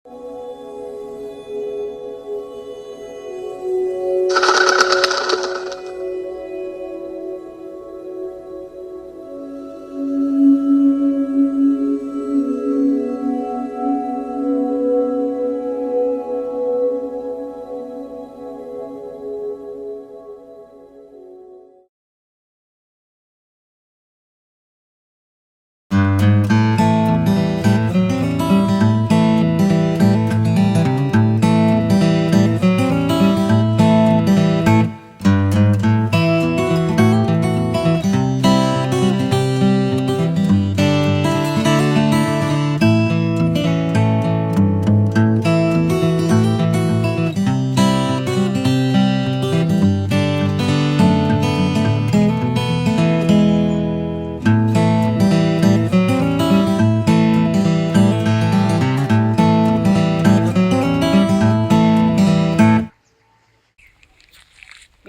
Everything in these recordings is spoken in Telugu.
You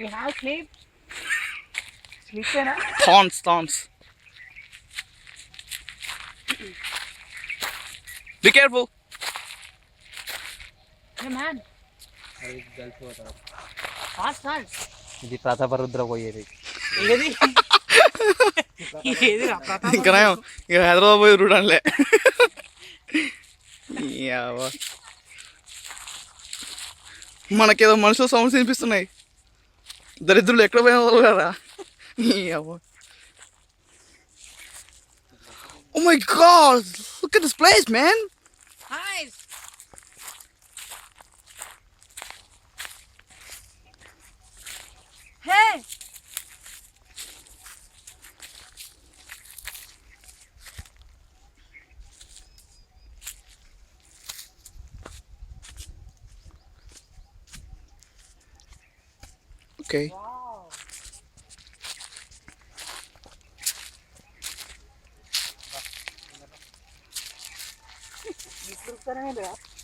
have sleep? Sleep na? Thorns. Be careful. Hey man. Fast. ఇది ప్రతాపరుద్ర పోయేది. ఏది ఏదిరా ప్రతాప్ ఇంకా ఇక హైదరాబాద్ పోయి రూడాన్లే. మనకేదో మనుషులు సౌండ్స్ వినిపిస్తున్నాయి. దరిద్రులు ఎక్కడ పోయిన వాళ్ళు కదా. Oh my god, look at this place, man. Nice. Hey. Okay. Wow.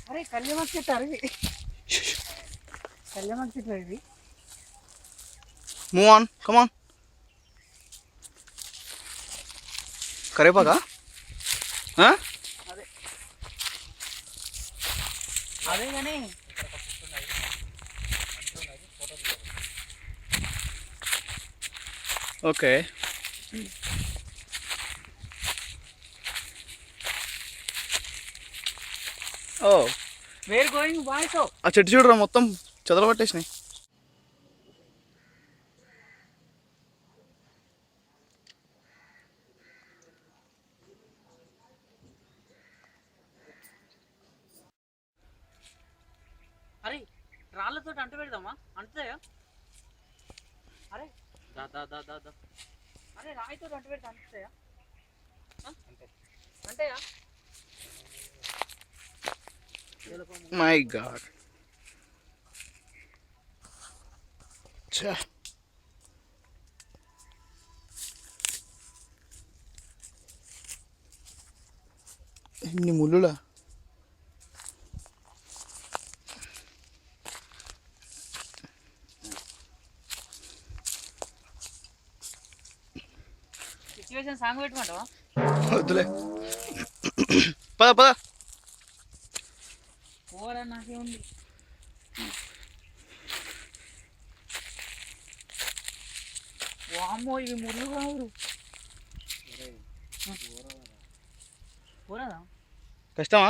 అరే కళ్యాణ్ చెట్టు అరవి కళ్యాణ్ చెట్టు Aravi. Move on, come on. కరేపాకా? అదే కానీ ఓకే. ఓ వేర్ గోయింగ్ బాయ్. సో ఆ చెట్టు చూడరా మొత్తం చెదలు పట్టేసినాయి. అరే రాళ్ళతో అంటు పెడదామా? అంటుతాయా? అరే అరే రాయితో అంటు పెడితే అంటుతాయా? అంటేయా? My God. ఇన్ని ముళ్ళులా? సిచ్యువేషన్ సాంగ్ పెట్టుకుంటావా? వద్దులే, పద. పోరా, నాకే ఉంది. వామ్మో, ఇవి ముళ్ళు కావు. పోరాదా? కష్టమా?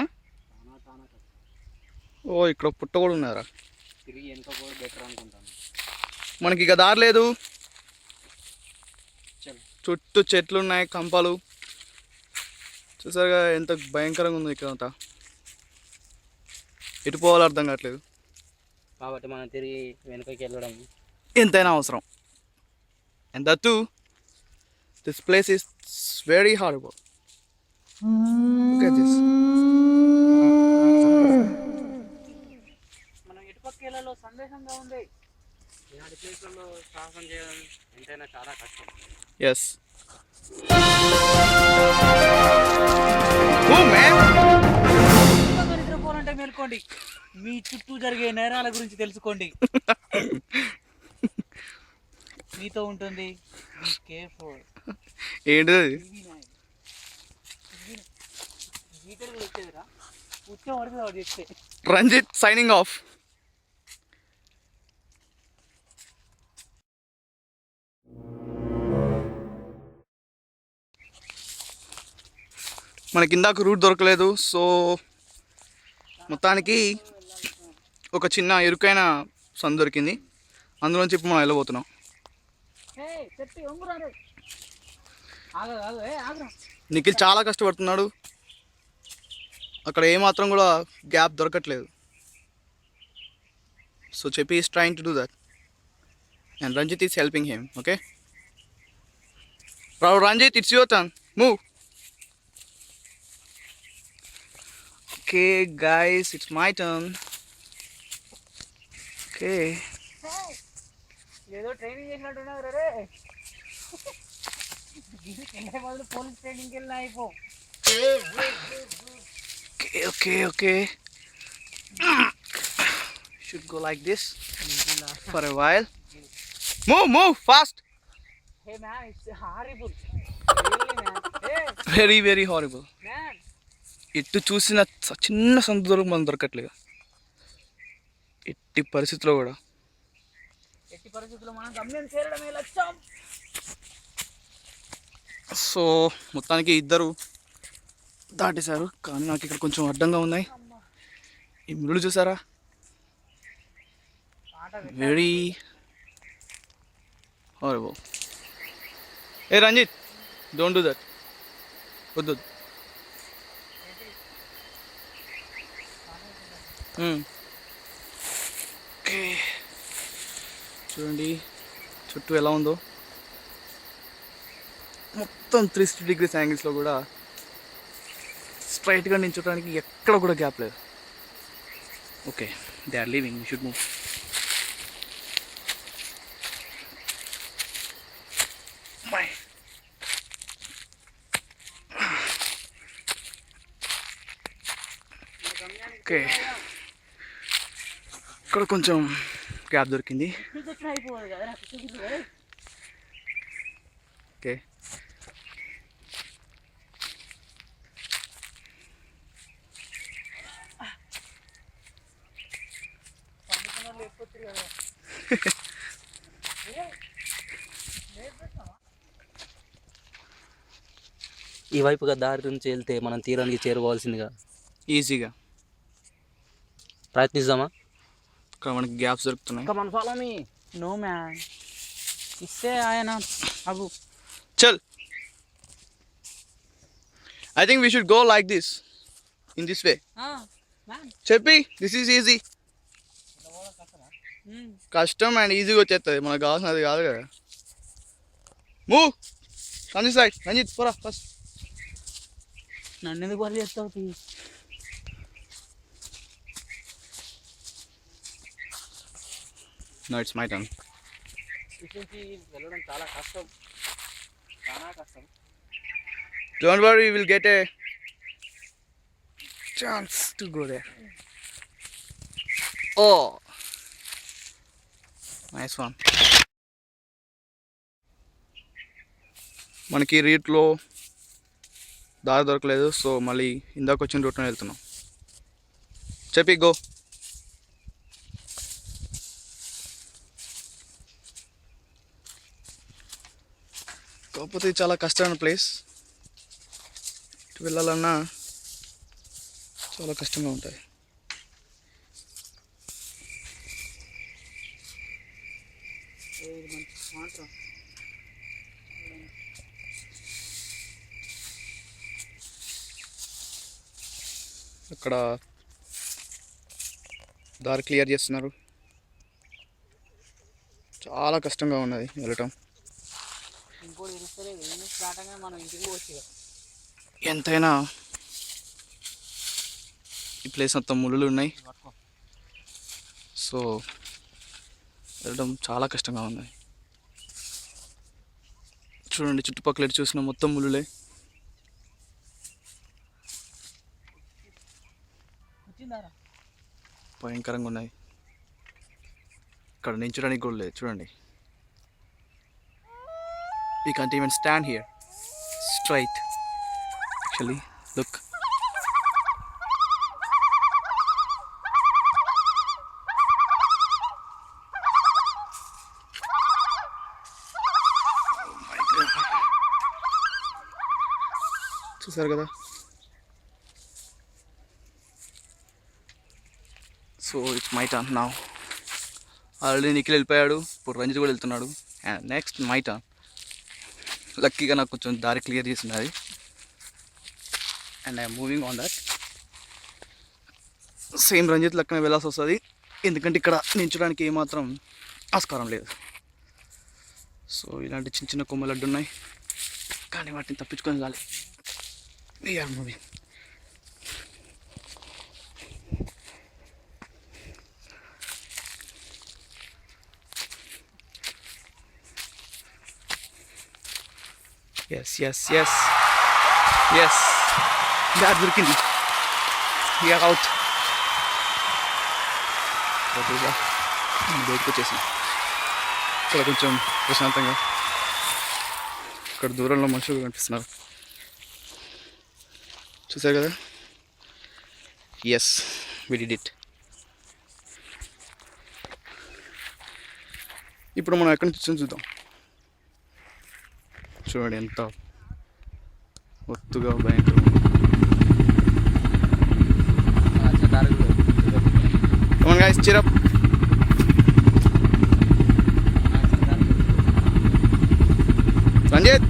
ఓ ఇక్కడ పుట్ట కూడా ఉన్నారా? తిరిగి వెనుక పోయి బెటర్ అనుకుంటాను. మనకి ఇక దారి లేదు. చుట్టూ చెట్లు ఉన్నాయి, కంపలు. చూసారుగా ఎంత భయంకరంగా ఉంది ఇక్కడ అంతా. ఎటు పోవాలో అర్థం కావట్లేదు. కాబట్టి మనం తిరిగి వెనుకకి వెళ్ళడం ఎంతైనా అవసరం. And that too, this place is very horrible. Look at this. మనం ఎటుపక్కేలలో సందేహంగా ఉంది. ఇలాంటి ప్లేస్లలో సాహసం చేయడం ఎంతైనా చాలా కష్టం. Yes. Oh man. నిద్రపోవాలంటే మేల్కోండి. మీ చుట్టూ జరిగే నేరాల గురించి తెలుసుకోండి. మీతో ఉంటుంది. Be careful. ఏంటిది? జీటర్ కూడా వచ్చేదిరా. ఉచ్చం పడుతుంది వాడు చెప్తే. Ranjith signing off. మనకి ఇందాక రూట్ దొరకలేదు, సో మొత్తానికి ఒక చిన్న ఇరుకైన సందు దొరికింది. అందులోంచి ఇప్పుడు మనం వెళ్ళబోతున్నాం. నిఖిల్ చాలా కష్టపడుతున్నాడు, అక్కడ ఏమాత్రం కూడా గ్యాప్ దొరకట్లేదు. సో చెప్పి is trying to do that and Ranjith is helping him. Okay Ranjith, it's your turn, move. Okay guys, it's my turn. Okay. ఏదో ట్రైనింగ్ చేసినట్టున్నారు రే. పోలీస్ ట్రైనింగ్కి వెళ్ళినా అయిపో. Okay. Should go like this for a while. Move fast. Hey man, it's horrible. Really man. Very horrible. Man. ఎట్టు చూసిన చిన్న సంత దొరకు మనం దొరకట్లేదు ఎట్టి పరిస్థితిలో కూడా. మనం గమ్యం చేరడమే లక్ష్యం. సో మొత్తానికి ఇద్దరు దాటేశారు, కానీ నాకు ఇక్కడ కొంచెం అడ్డంగా ఉన్నాయి. ఈ ముళ్ళు చూసారా, వెరీ హారబుల్. ఏ రంజిత్, డోంట్ డూ దట్. వద్దు. ఓకే చూడండి చుట్టూ ఎలా ఉందో, మొత్తం 360 degrees యాంగిల్స్లో కూడా స్ట్రైట్గా నించోడానికి ఎక్కడ కూడా గ్యాప్ లేదు. Okay, they are leaving, you should move. Okay, ఇక్కడ కొంచెం గ్యాప్ దొరికింది. ఓకే ఈ వైపుగా దారి నుంచి వెళ్తే మనం తీరానికి చేరుకోవాల్సిందిగా ఈజీగా ప్రయత్నిద్దామా? ఇక్కడ మనకి గ్యాప్స్ దొరుకుతున్నాయి. Come on, follow me. No man. इससे आया ना अब. చల్, I think we should go like this, in this way. Man. చెప్పి దిస్ ఈజ్ ఈజీ. కష్టం అండ్ ఈజీగా వచ్చేస్తుంది, మనకు కావాల్సినది కాదు కదా. Move on this side. Ranjith పోరా ఫస్ట్. నన్ను ఎందుకు వాళ్ళు చేస్తావు? No, it's my turn. వెళ్ళడం చాలా కష్టం. Don't worry, we will get a chance to go there. Oh, nice one. మనకి రూట్లో దారి దొరకలేదు, సో మళ్ళీ ఇందాక వచ్చిన రూట్లోనే వెళ్తున్నాం. చెప్పి గో. కాకపోతే చాలా కష్టమైన ప్లేస్, ఇటు వెళ్ళాలన్నా చాలా కష్టంగా ఉంటుంది. అక్కడ దారి క్లియర్ చేస్తున్నారు, చాలా కష్టంగా ఉన్నది వెళ్ళటం. ఎంతైనా ఈ ప్లేస్ మొత్తం ముళ్ళు ఉన్నాయి, సో వెళ్ళడం చాలా కష్టంగా ఉంది. చూడండి చుట్టుపక్కల చూసిన మొత్తం ముళ్ళులే. భయంకరంగా ఉన్నాయి, ఇక్కడ నించడానికి కూడా లేదు. చూడండి, we can't even stand here straight. Actually, look. చూసారు కదా. So it's my turn now. Already Nikhil వెళ్ళిపోయాడు, ఇప్పుడు రంజిత్ కూడా వెళ్తున్నాడు. And next my turn. లక్కీగా నాకు కొంచెం దారి క్లియర్ చేసినది. And I'm moving on that. Same Ranjith లెక్కన వెళ్ళాల్సి వస్తుంది, ఎందుకంటే ఇక్కడ నించడానికి ఏమాత్రం ఆస్కారం లేదు. సో ఇలాంటి చిన్న చిన్న కొమ్మలు అడ్డు ఉన్నాయి, కానీ వాటిని తప్పించుకొని వెళ్ళాలి. We're moving. Yes yes yes yes, దారి దొరికింది. We're out. బయటకు వచ్చేసాం. ఇక్కడ కొంచెం ప్రశాంతంగా, ఇక్కడ దూరంలో మనుషులు కనిపిస్తున్నారు, చూసారు కదా. Yes, we did it. ఇప్పుడు మనం ఎక్కడి నుంచి వచ్చామో చూద్దాం. చూడండి ఎంత ఒత్తుగా భయంకరంగా. Come on guys, cheer up. Ranjit.